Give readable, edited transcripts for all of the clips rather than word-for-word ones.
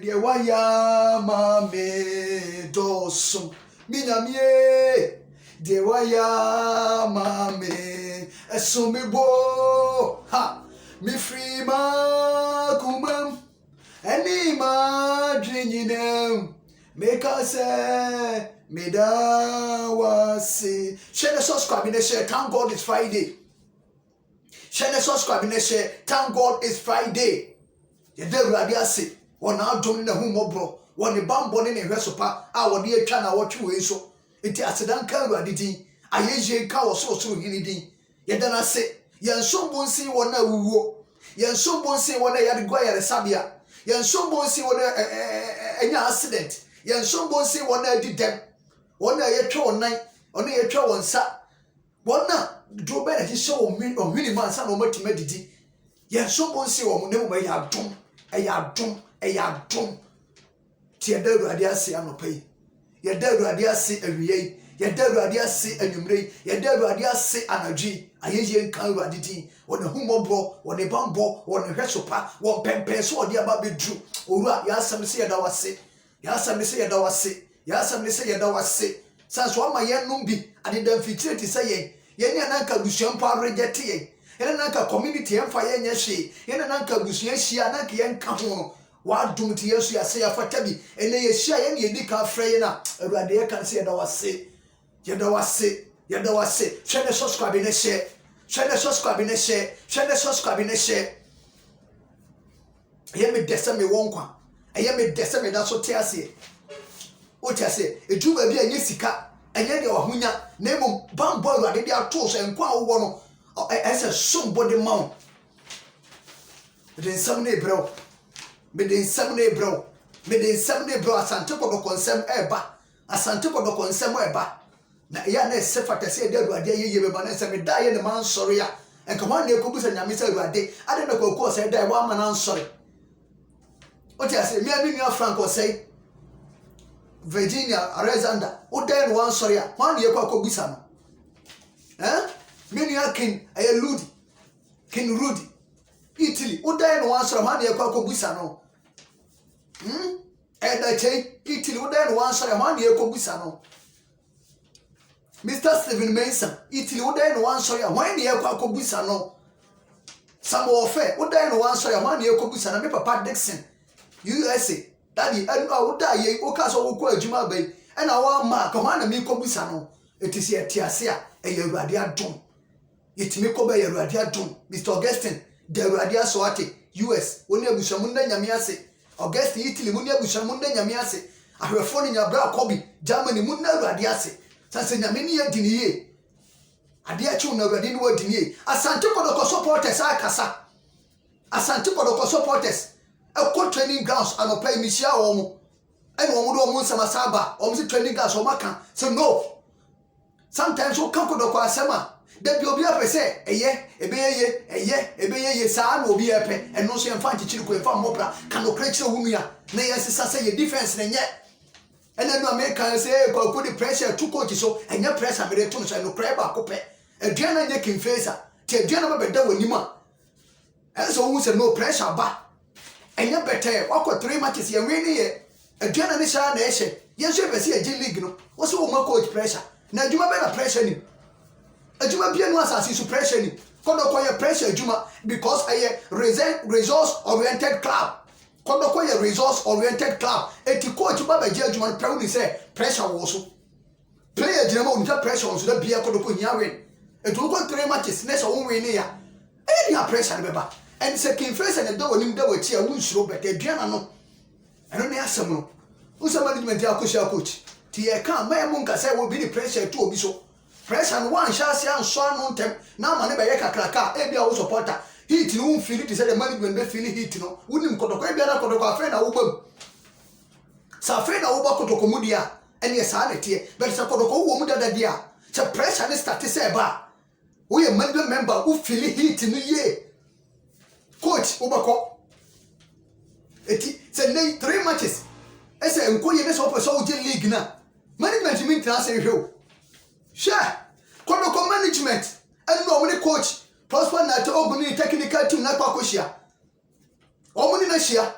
de waya mame dosum minyamie de waya mame esumebo ha mi free ma kumam eni ma dwinyinem make us me da wasi share the subscribe in the share. Thank God it's Friday. Share the subscribe in the share. Thank God it's Friday. You dey ready ase. Wona adom na hu mobro. Wona bambo ne hwesopa a wode atwa na wotwe we so. Enti asedan ka ruade din. Ayeje ka wo so so hini din. Ye da na se. Ye nsombo nsi wona wuwo. Ye nsombo nsi wona yade gwa yare sabia. Ye nsombo nsi wona enya accident. Ye nsombo nsi wona adi dem. Wona yetwe onan. Wona yetwe wonsa. Wona do be na hye wo hwini man sa na omatima didi. Ye nsombo nsi wo mu ne mu ya adom. Eya dum ti eda ruade ase anopai ye da ruade ase awiei ye da ruade ase anwumrei ye da ruade ase anadwi ayeje nkan ruade din wona humobro wona bambo wona hwesopa won pempen so ode aba bedru owura ya asem se ye da wase ya asem se ye da wase ya asem se ye da wase sanso ama ye numbi adeda fitireti se ye ni ananka busuampo arejete ye yana nanka community emfa ye nya hwe yana nanka busua hia nanka ye nka ho wa dum ti yesu ya se ya fata bi ene ye hia ye ne edi ka frɛ ye na awurade ye kan se ye da wase ye da wase ye da wase hwɛ ne subscribe ne share hwɛ ne subscribe ne share hwɛ ne subscribe ne share ye me dese me wonkwa ye me dese me da so te ase o te ase edu ba bi anye sika enye de wahunya na emu bambo awurade de ato so enko a wo no ese somebody mount the samne bro me den samne bro asante ko do konsem eba asante ko do konsem eba na ya na se fatase de awurade yeye be ba na se me da ye ne man sori ya enka wan na ekobusa nyame se awurade ade na ko se da wa ma na sori o ti ase mi abi nua Franco say Virginia Alexander o da no wan sori ya wan na ye ko akobusa no many are king King Rudy Italy uday no answer man ye kwa busa no eda chei Italy uday no answer man ye kwa busa no Mr. Steven Mason Italy uday no answer man ye kwa busa no Samuel Fair uday no answer man ye kwa busa na me Papa Dixon USA daddy uday ye o ka so wo kwa adwuma bai e na wa ma ka man na me kwa busa no etisi etiase a e ye awurade adom yetimi ko ba ye awurade adom Mr. Augustine de awurade aswate US woni abusamu nda nyame ase Augustine Italy mu ni abusamu nda nyame ase ahwefo ni nyabra kobi Germany mu na awurade ase sanse nyame ni yedi ni ye ade a chiu na awurade ni wadi ni ye asante kodoko supporters akasa asante kodoko supporters e training grounds anopai misia wo mu ene wo mu do mu nsama saba wo mu training grounds wo maka so no sometimes wo kan kodoko asema da bi obi apese ebeye saa na obi epe eno so emfa nchichiri ko emfa mobra kan okra chire wumia na yesisa se ye defense na nye ene no America say ko the pressure to coach so enye pressure me return so no kra ba kopɛ aduan na nye kinfesa ti aduan na bɛda wanima enso hu se no pressure ba enye better wakɔ 3 matches ye win ye aduan na ne sha na ehye yenso ebesi age league no wo so wo ma coach pressure na adwuma be na pressure ni adwuma bia no asase so pressure ni kodoko ye pressure adwuma because aye resource oriented club kodoko ye resource oriented club eti coach baba je adwuma prawo ni say pressure wo so player jinama unta pressure on so da bia kodoko hia win etu ko 3 matches na so won win ya e dia pressure ne beba and second phase and da wonim da wachi a wonsuro beta aduana no eno ne asem no usa management ya coach ti e kan ma mu nka say wo bi ni pressure to obi so pressure no wan sha sia nso anu ntem na ma ne be ye kakraka e bia wo supporter heat no feel it say the management be feel heat no wonim kodoko e bia na kodoko afre na wo bam sa afre na wo ba kodoko mu dia ene sa na tie but sa kodoko wo mu dada dia say pressure ne start say ba wo ye management member wo feel heat no ye coach wo ba ko eti say 3 matches ese enkoye be so person wo je league na management mean tra say hwe sure kodoko management and no money coach prosper na to oguni technical team na kwakoshia omuni na shia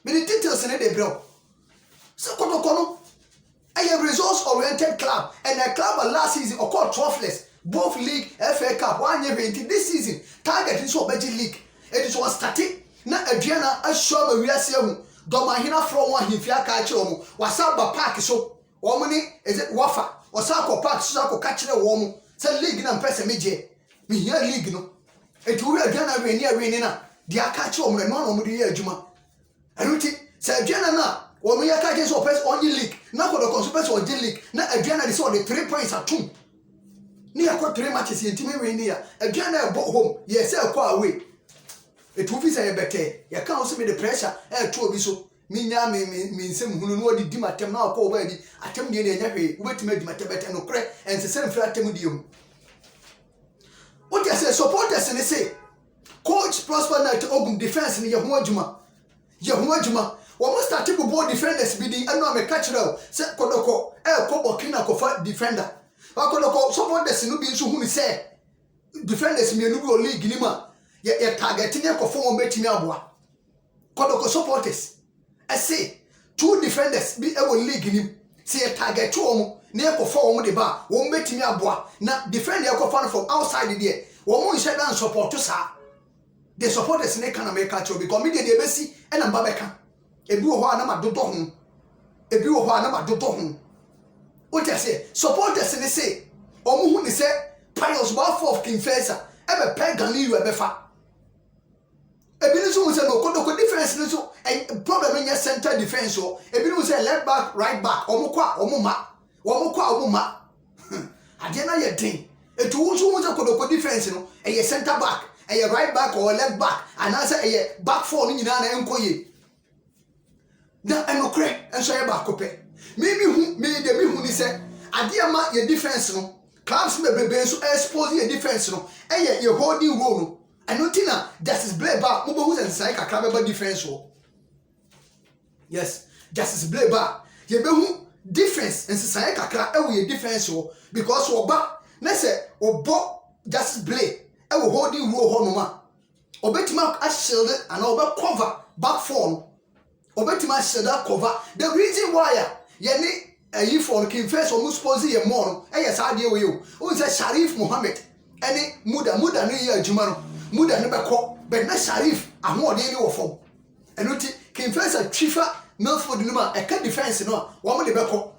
the details in the bro. So Kotoko a results oriented club, and a club last season or called troughless. Both league, FA Cup, 1 year into this season. Target is for Belgian league. It is was static. Now Adriana assure me we are seeing Domahina from one Hifia Kachomo. Wasaba Park so woman is it Wafa or Sako Park Sako catching a woman. Say league and press a midget. Me here league no. It will Adriana near Renina. The Akacho and non of the year Juma. I don't think say Adriana na. When we are catching so press on the league. Now for the consequence of the league. Now Adriana is all the 3 points at 2. Near got 3 matches in Timmy near. Adriana bought home. Yes, I'll call away. It will be say better. You can't also be the pressure. To be so. Minya means some who know the Dimatem now call ready. Attempt the way. Wait to make Dimatem no crack and the same flat medium. What you say, supporters and they say, Coach Prosper Night open defense in Yahumajuma. Yahumajuma. We must start to board defenders be the annual catcher. Set Kodoko, Kobo Kina Kofa defender. Kodoko supporters in Nubi who say defenders may no league Lima. Yet targeting a perform betting Abwa. Kodoko supporters. I say 2 defenders be able league in him. See a target 2 near perform the bar, won't bet me Abwa. Now defend your fan from outside the day. One more shut down support to sir. The supporters in a can make catcher because media the Bessie and a Babeka. A blue one of my doton. A blue one of my doton. What I say, supporters in the say, or who say, Piles Bar for King Facer, ever peg and leave a befa. A Binisu was a no defense, and problem in your center defense, or a Binu say left back, right back, or Muma, I didn't know your thing. A two was a Kodoko defense, a center back, a right back or a left back, and answer a back 4 in an encoye. Now I no crack and say back up. Maybe who made the who said, I dear ma your defense no. Clubs may be so expose your defense no. And yet your holding role. I know Tina, Justice Blair bar, move and say a club about defense. Yes, Justice Blair bar. You be who defense and society club away defense because or back, let's say, or bought Justice Blair, I will holding role honoma. Or bet mark as shielded and over cover back form. Obetima said that cover. The reason why Yanni a year for King First or Musposi a mono, a yes, I deal with you. Who is a Sharif Mohammed? Any Muda New Year Jumano, Muda never call, but not Sharif, a more than your form. And King First a chiefer, Milford Numa, a cat defense, no, one of the Beko,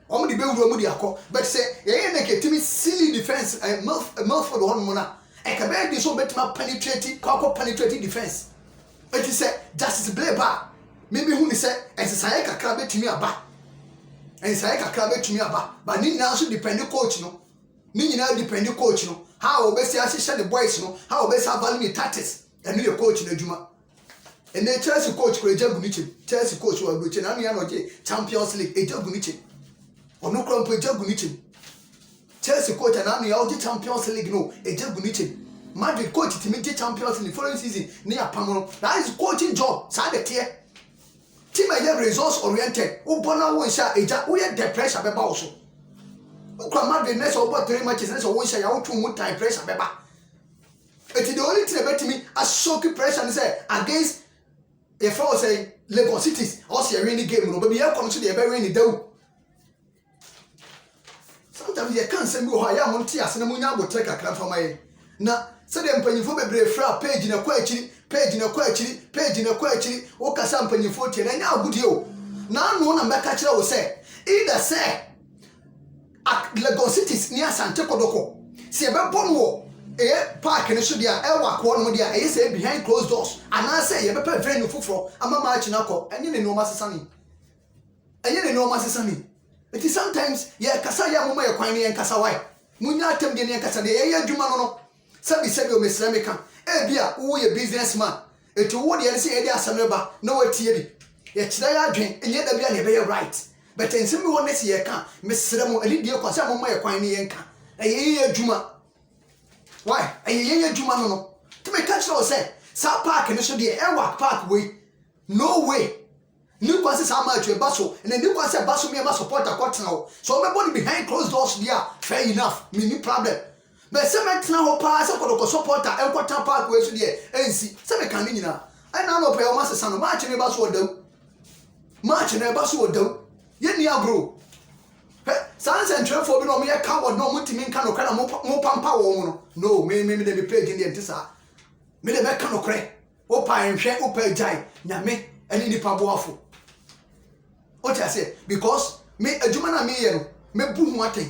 one of the Belgium, but say, a negative silly defense, a Milford one mona. I can bear this so better penetrating defense. It is a Justice Blair bar. Maybe who say, as a Sayaka crab to me about. And Sayaka crab to me about. But need now should depend the coach, no. Need now depend the coach, no. How best I share the boys, no. How best I value me taxes. And your coach in the Juma. And then Chelsea coach for a Jabunichi. Chelsea coach will be Champions League, a Jabunichi. Or no crump with Jabunichi. Chelsea coach and I'm the Champions League, no, a Jabunichi. Madrid coach to meet Champions League following season near Pamelo. That is coaching job. Side here. Team are results oriented. Who bona one shot a we had the pressure beba also. Who come Madrid next over 3 matches next one shot out 2 time pressure beba. It is the only thing about me as shocking pressure and say against a fellow say Lagos cities also a rainy game, no, but we have come to the very rainy day. Sometimes you can't send me who I am on tears and I'm going to take a crap from my now. So them penny for be fra page in a question. Page in a question, o Casam penny 40, and now good you. Now, no one catch will say, either say, at Lagos cities near Santa Kodoko. See about Bonwo, park and should be a walk one with your say behind closed doors. And I say, you better friend of footfall, I'm a marching alcohol, and you know Master Sunny. And you know Master Sunny. It is sometimes, Casaya Mumma, Quine and Casawai. Munya Temdian and Casade, Jumano. Sabi o mesrameka ebia wo ye businessman eto wo de say e dey asameba na watie bi ye kira ya adwen enye da bia na be right but ensem wo ne se ye ka mesramo alidie kwasa mo ye kwan ne ye nka eye adwuma why eye adwuma no to me catch no say sa park ne so de e work park way no way ni kwase sa ma atwe baso and ni kwase baso me ma support akotena wo so me body behind closed doors there fair enough me ni problem. But some now pass a supporter and what park way to the NC. Some can I now pay almost a son of match in about what though. match na eba so odaw ye ni agro sans entry for bi no me ka wo no mutimi nka no kra mo pampa wo no me de me page ndi entisa me de me ka no kre o pa nhwe o pa jai nyame ani nipa boafo o ti ase because me adwuma na me ye no me bu hu aten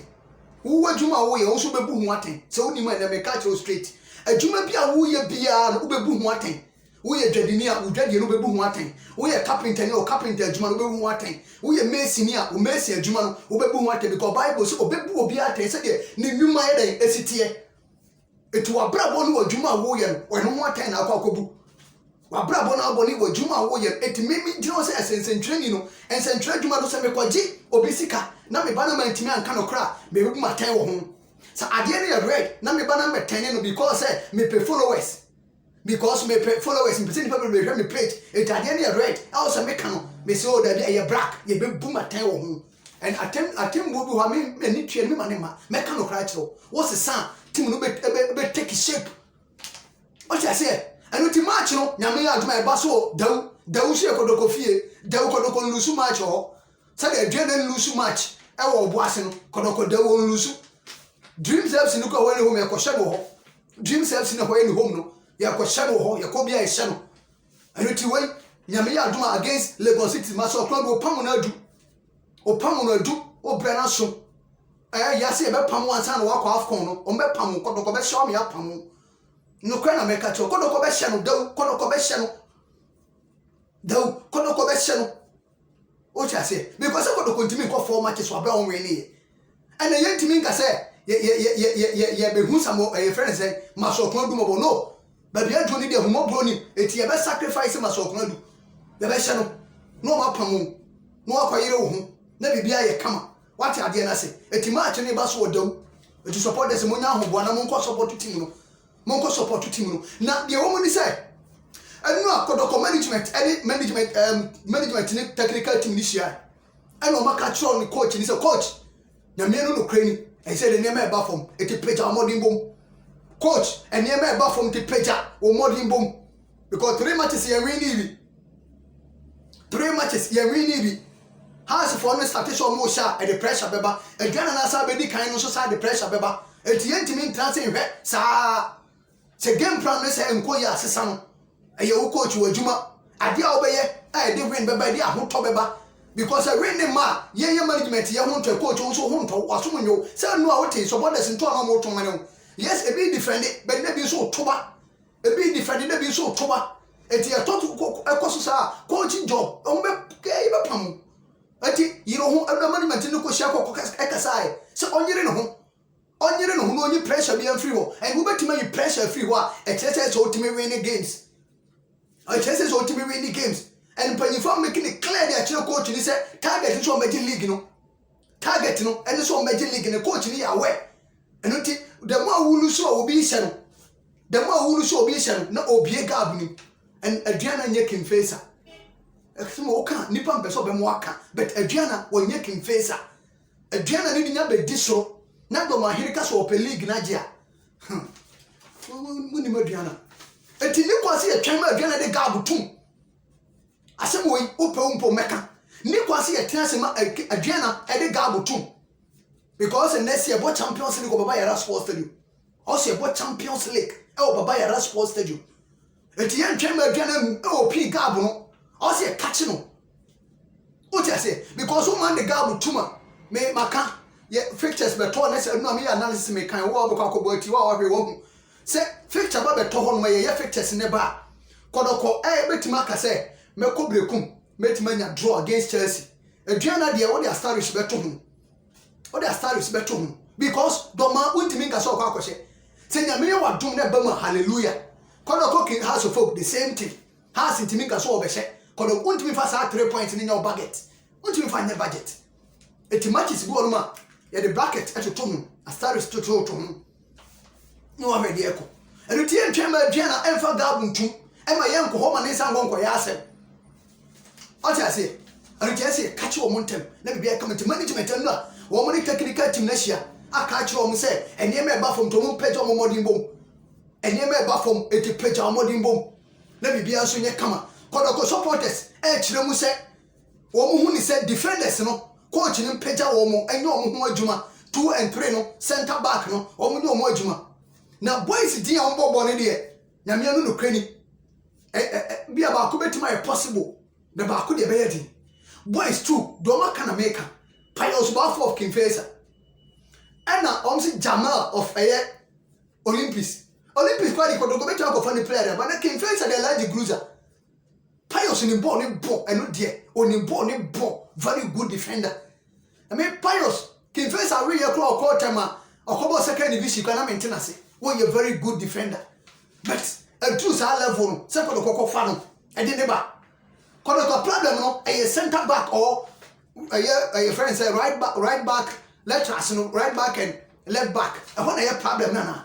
wo adwuma wo ye wo so be bu hu aten se woni ma na me ka che straight adwuma bi a wo ye bia no wo be bu hu aten wo ye dwadini a wo dwadie no be bu hu aten wo ye carpenter ni o carpenter adwuma no be bu hu aten wo ye mason ni a wo mason adwuma no wo be bu hu aten because bible say obebu obi aten se de ne nwuma ye den esitie etu abrabo no adwuma wo ye no wo hu aten na akwakobu wabrabo na aboni wo adwuma wo ye eti memi dino se esensentwani no ensentwa adwuma no se mekwaji obisika na me bana mantimi anka no kra me bu maten wo ho sa ade ne ye red na me bana metene no because me pay followers because me pay followers me people me hwe me page eti ade ne ye red also me ka no me say o da ye black ye be bu maten wo ho and atem bo bi ho me ni tue me manema me ka no kra kiro wo se sa tim no be take shape what I say and the match no nyame ya aduma e ba so dawu hye kodoko fie dawu kodoko lusu match ho say the dream lusu match e wo obo ase no kodoko dawu lusu dream selves no ko wani home e ko hye ho dream selves no ho ni home no ya ko hye ho ya ko bia e hye no and the way nyame ya aduma against Lagos City match o club o pam na adu o bra na so ya se e be pam wansa na wa kwa afcon no o be pam kodoko be show me ya pam no kwa na meka cho kodoko be hye no dawu kodoko be hye no dawu kodoko be hye no o cha se because kodoko ntimi ko form match so abra on we ni and ye ntimi nka se ye be hu samo e friend say masokon du mo no ba bia jo ni de hu mo bro ni eti ye be sacrifice masokon du ye be hye no ma pam no akoyere wo hu na bibia ye kama wati ade na se eti match ni ba so o dawu eti support des mo nya hobo na mo nko support team no monko support team no na de wo ni say enu akodoko management ni technical team ni shia enu maka chiro ni coach ni say coach na me no krani I said the name e ba form eti pleja modern bom coach and name e ba form ti pleja o modern bom because 3 matches ye win ni house for no startation mo sha e the pressure beba e gana na sa be di kan no so sa the pressure beba eti yentimi ntrance hwe sa se game plan no say enko ya asesa no eye wo coach wadwuma ade a obeye e de win beba de ahoto beba because a win ma ye management ye ho nto coach wo so ho nto waso nyo say no a wote so borders nto na mo to mane yes e be different but na bi so toba e be different na bi so toba eti e to ekoso sa coaching job o be e be pam eti yiro ho management no ko shia ko ekasa se onyere no ho no only pressure be free ho and we betima you pressure free ho e chese so ultimate win games and when you form making it clear the actual coach ni say target so major league no target no and so major league no coach ni aware and unti the more we lose so obi hye no na obie gab ni and aduana nye king facer exmo oka nipa mbeso be mo aka but aduana wonye king facer aduana ni nya be diso na do ma hirika so open league na gia muni maduana eti ni kwase ye twan ma aduana de gab tum asem we opompo meka ni kwase ye tenase ma aduana e de gab tum because next year bo champions league ko baba yara sports stadium also ye bo champions league e o baba yara sports stadium eti ye twan ma aduana e o p gab no also ye catch no o ti say because o man de gab tuma me maka ye fixtures beto na say no me analysis me kan wo abekọ akọbọ ti wo ahwe wo say fixture ba beto ho no ye fixtures ne ba kodoko betima aka say me ko brekum metima nya draw against Chelsea aduana de wo de establish beto ho because do ma untimi nka so akọ akọhye say nya me wa dum na ba mu hallelujah kodoko king house of folk the same thing house ntimi nka so obehye kodoko untimi fa sa 3 points ni nya budget untimi fa nya budget eti matches go no ma ya the bracket at to him a star is to him no have the echo and the team chamber Diana Alpha Gabuntu and my young home and Nissan Wonko Yasem. What I say, and you say, catch your mountain, let me be a coming to management and not woman technical team next year. I catch your say, and near me bathroom to moon page on modern boom, and near me bathroom at the page on modern boom. Let me be a soon come. Kodoko supporters, H. Remuse, Woman who said defenders no coach in Peja Womo and no more Juma 2 and 3 no center back no or no more Juma. Now boys dear on board on there. Yamiano no cranny. Be about to my possible. The Baku de Bayati. Boys too, Doma Kanameka. Pilos Baff of King Facer. Anna Omsi Jamal of Olympics. Olympics party could go back to funny player, but I came face at the large cruiser. Pius in born and not dear, only born and very good defender. I mean, Pius came face a real quarter or couple second division can maintenance. When you're very good defender. But a true level, second cocoa funnel, and then never. Call it a problem, no, a center back or a friend say right back, left us, right back and left back. I want a problem, Nana.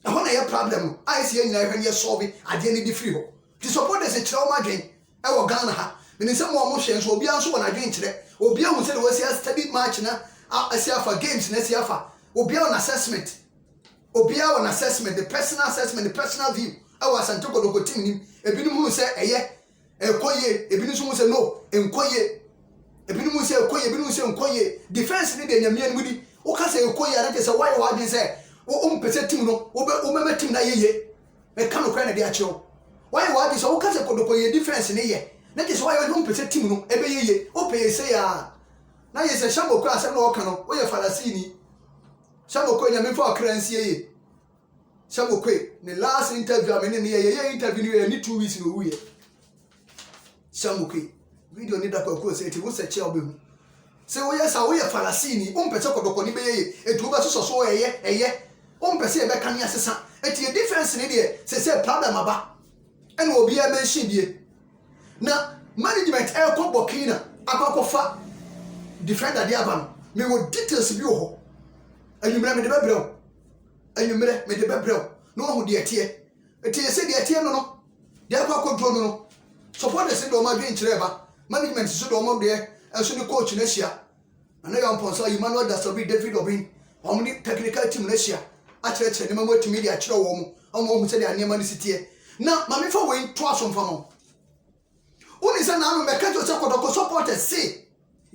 I want a problem. I see you when you're solving. I didn't need free. To support as a trauma drain. I will Ghana. When in some more motions will be also when I drink today. Will be on was here study match now. I see for games next year. Will be on assessment. Will be on assessment, the personal assessment, the personal view. I was Antoko Logo team. A bit who say a year, a coye, a bit who say no, and coye. A bit who say a coye, a bit who say coye. Defense need a young woody. Who can say coye? That is a why I didn't say. Pese team no o team na yeye e ka no kra na de acho why wa this o ka se kodoko ye difference ne ye na just why o pese team no e be yeye o pe say ya na ye se Shamoko asem no o ka no o ye Falasini Shamoko nya me for kransie ye Shamoko ne last interview am ne ye interview ni 2 weeks no wu ye Shamoko video ni da ko say ti wo se che obehu se wo ye sa wo ye Falasini o pese kodoko ni be yeye e tu ba so eye person be kan yasesa eti difference ne de se problem aba ene obi e mention die na management e ko Burkina akokofa defender de aba no me wo details bi ho anwumre me de bebrel anwumre me de bebrel no ho de eti se de etie no de akokodro no support se do ma dwen kire ba management so do mo de so de coach na hia ana ya mponso Emmanuel Dasobi David Obin omni technical team na hia achire ne mamo timi dia chire wo mu omo hu se dia ne mani sitie na mame fa we to asomfa mo uni se na no me ka to se kodoko supporters say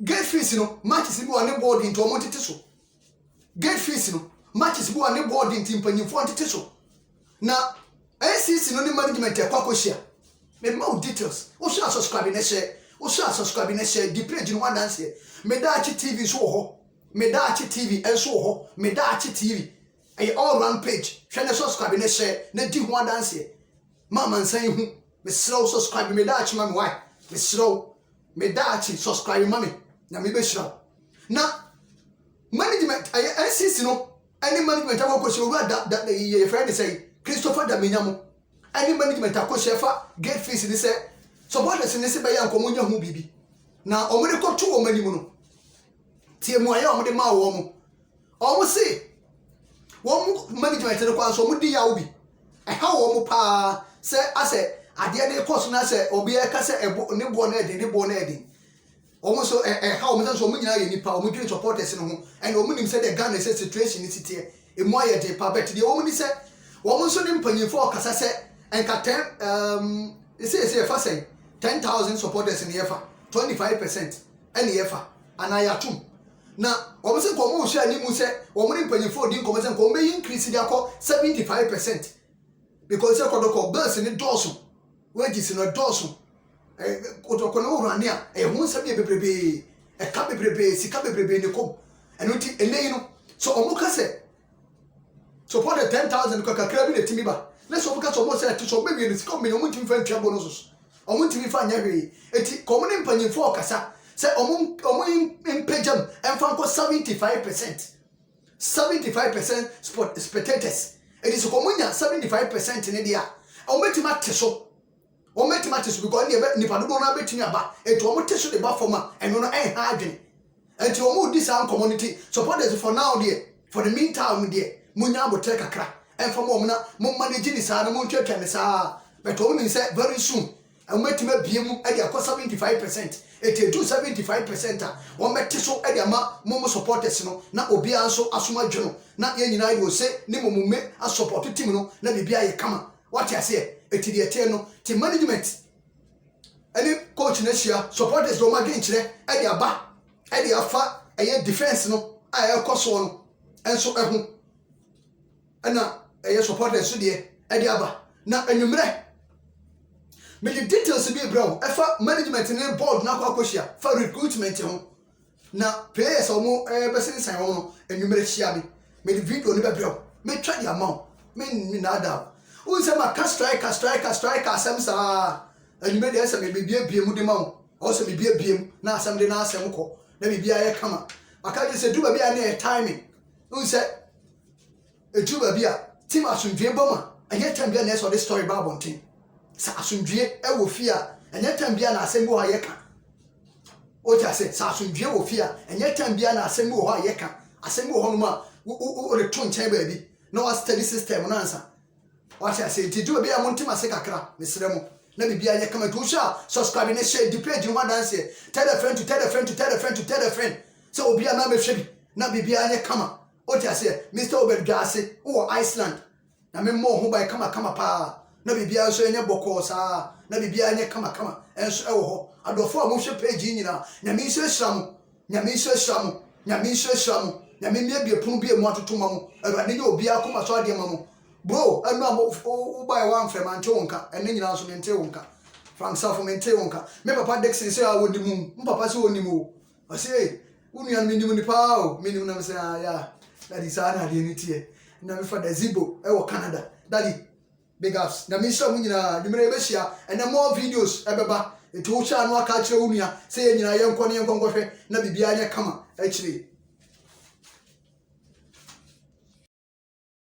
get fees no matches bi one board into omo tete so get fees no matches bi one board into mpanyimfo tete so na ACC no ni management e kwako hia me more details o sha subscribe na share the page no one dance here Medachi TV so ho Medachi TV enso ho Medachi TV a all round page share subscribe na share na di ho dance here mama nsan hu me slow subscribe Medachi mama why me slow Medachi subscribe mama na me be shira na management ay NCC no any management akoko se owura da ye friend say Christopher Daminyamo any management akoko fa get fees ni say supporters ni se be ya nkomo nya hu bibi na omode ko tu omani mu no tie mu aye omode ma wo mu omo se wo mu management ne kwa so omudi ya obi e ha wo mu pa se ase ade de course na se obi e ka se ne bo na edi omo so ha omo so omo nyina ye nipa omo dwere supporters no ho and omo nim se the Ghana se situation ni sitie e mu aye de pa bet de omo ni se wo mu so ne mpanyimfo okasa se enka 10 say fa say 10,000 supporters in the EFA, 25% and the EFA, and I atum. Now, what was a commotion? You must say, or money penny for the income and may increase their call 75% because you're called birds in the dorsal, wages in a dorsal. A Cotocono, a won't say a cabby prepare, Sikabe in the comb, and not a lane. So, Omuka said, support the 10,000 coca crab in the Timiba. Let's focus almost at to so maybe it's coming on to friend bonuses. Omo timi fa nya hwe eti komune mpanyimfo okasa se omo impejam emfa nko 75% spectators eti so komunya 75% ne dia omo tima teso because nipa do na betimi aba eti omo teso de ba forma eno no ha adwene eti omo di sa community supporters for now there for the meantime there munya abotre kakra emfa mo na mo manage ni sa na mo twetwa ne sa but omo ni say very soon and wait to be at your 75%. It do 75%. One met so at your momo supporters no, not obia so asuma jono, not yen I will say, Nemo me a support Timino, let me be a kama. What I say, it is the eternal to management. church na hia supporters do ma dwen kire e de aba e de afa eye defense no a e koso no enso ehu na eye supporters so de e de aba na anwumre me the details be bro efa management ne board na kwakohia fa recruitment ho na players omo besin san ho no anwumre hia me the video ne be bro me twa the amount me na ada who say ma striker asem sa anwumre de asem me bie mu de ma wo o se me bie na asem de na asem ko na me bia ye kama aka je se duba bia na timing who say duba bia team asundwe boma anya time bia na so the story ba bontin sa asundwe e wo fia anya time bia na asem wo ayeka o ja se sa asundwe wo fia anya time bia na asem wo ayeka asem wo hono ma o return chen ba bi no wa study system na ansa wa ja se ti duba bia montim ase kakra mesre mo na bibia anya kama to sha subscribe na share the page one dance tell a friend to tell a friend to tell a friend to tell a friend so obia na me hwe na bibia anya kama o ja se Mr. Obedgase o Iceland na me mo ho bai kama pa na bibia so enya boko sa na bibia anya kama enso e wo ho adofo a mo hwe page nyina na me so hram nya me mie bie punu bie mu atoto ma mo awurade nye obia akoma so ade ma mo bro anu am o bai wan frem ante wonka enne nyina so mente wonka Frank Safo mente wonka me papa Dexter say a wodi mu papa say woni mu o say unu an minimu ni pa o minimu na say ya daddy sana de ni tie na me fa da Zibo e wo Canada daddy big ups na me so mu nyina dimre be hia enne more videos e beba eto wo cha anu aka kire unua say nyina ye nkɔ ne nkɔhwɛ na bibia anya kama akire